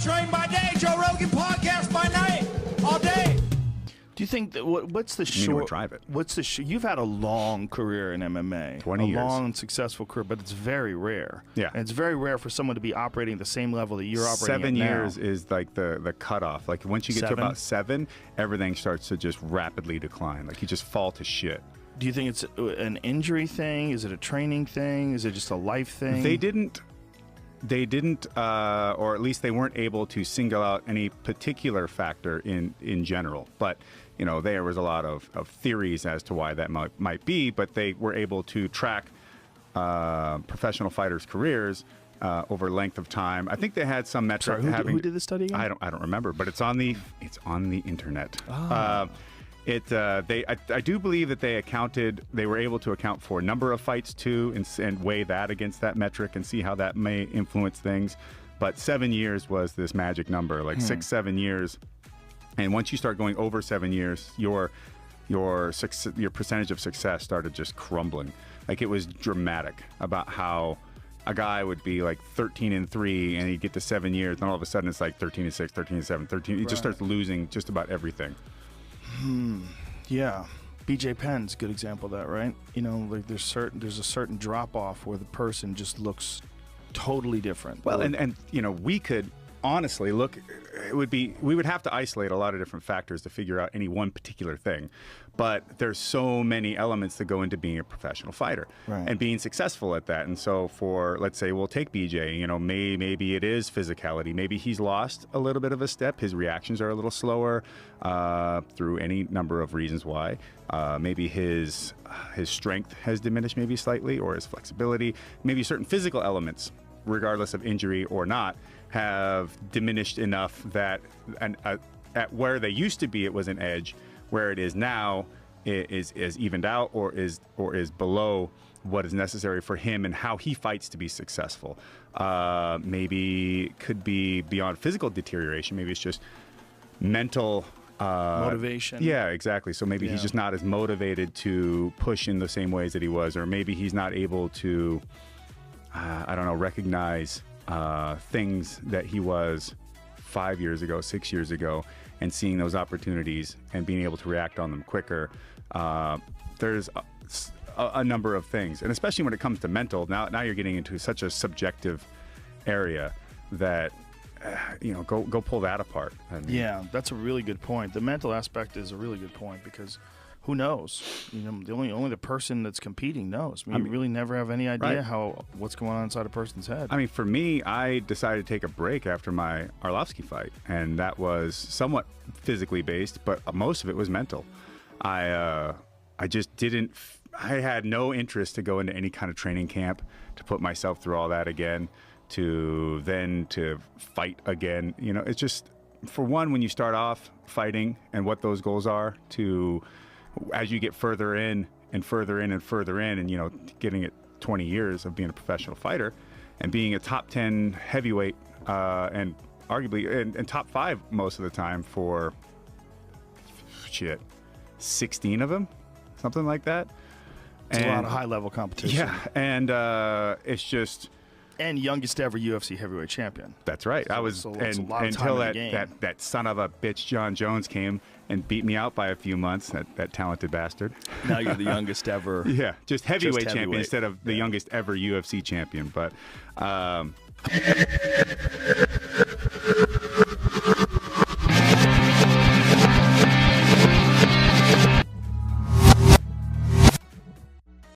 train by day, Joe Rogan podcast by night, all day. Do you think that what's the short? Drive it. What's the you've had a long career in MMA, 20 years, a long successful career, but it's very rare. Yeah, and it's very rare for someone to be operating at the same level that you're operating. 7 at years now. is like the cutoff. Like once you get to about 7, everything starts to just rapidly decline. Like you just fall to shit. Do you think it's an injury thing? Is it a training thing? Is it just a life thing? They didn't, or at least they weren't able to single out any particular factor in general. But you know, there was a lot of theories as to why that might be, but they were able to track professional fighters' careers over length of time. I think they had some metric. Sorry, who did the study again? I don't remember, but it's on the internet. Oh. I do believe that they were able to account for number of fights too, and weigh that against that metric and see how that may influence things. But 7 years was this magic number, like 6-7 years. And once you start going over 7 years, your percentage of success started just crumbling. Like it was dramatic about how a guy would be like 13-3 and he'd get to 7 years, and all of a sudden it's like 13-6, 13-7, 13. He just starts losing just about everything. Yeah, BJ Penn's a good example of that, right? You know, like there's a certain drop off where the person just looks totally different. Well, and you know, we could honestly look. We would have to isolate a lot of different factors to figure out any one particular thing, but there's so many elements that go into being a professional fighter and being successful at that. And so for, let's say, we'll take BJ, you know, maybe it is physicality. Maybe he's lost a little bit of a step. His reactions are a little slower through any number of reasons why. Maybe his strength has diminished maybe slightly, or his flexibility. Maybe certain physical elements, regardless of injury or not, have diminished enough that at where they used to be it was an edge, where it is now it is evened out or is below what is necessary for him and how he fights to be successful. Maybe could be beyond physical deterioration. Maybe it's just mental motivation. Yeah, exactly. So maybe he's just not as motivated to push in the same ways that he was, or maybe he's not able to recognize things that he was 5 years ago, 6 years ago, and seeing those opportunities and being able to react on them quicker. There's a number of things, and especially when it comes to mental, now you're getting into such a subjective area that go pull that apart. I mean, yeah, that's a really good point. The mental aspect is a really good point, because who knows? You know, only the person that's competing knows. I mean, you really never have any idea what's going on inside a person's head. I mean, for me, I decided to take a break after my Arlovsky fight, and that was somewhat physically based, but most of it was mental. I just didn't. I had no interest to go into any kind of training camp, to put myself through all that again, to fight again. You know, it's just, for one, when you start off fighting and what those goals are, to as you get further in and further in and further in, and, you know, getting it 20 years of being a professional fighter and being a top 10 heavyweight and arguably and top 5 most of the time for 16 of them, something like that. It's a lot of high-level competition. Yeah, and it's just... And youngest ever UFC heavyweight champion. That's right. I was until that son of a bitch John Jones came and beat me out by a few months. That talented bastard. Now you're the youngest ever. Yeah, just heavyweight champion instead of the youngest ever UFC champion. But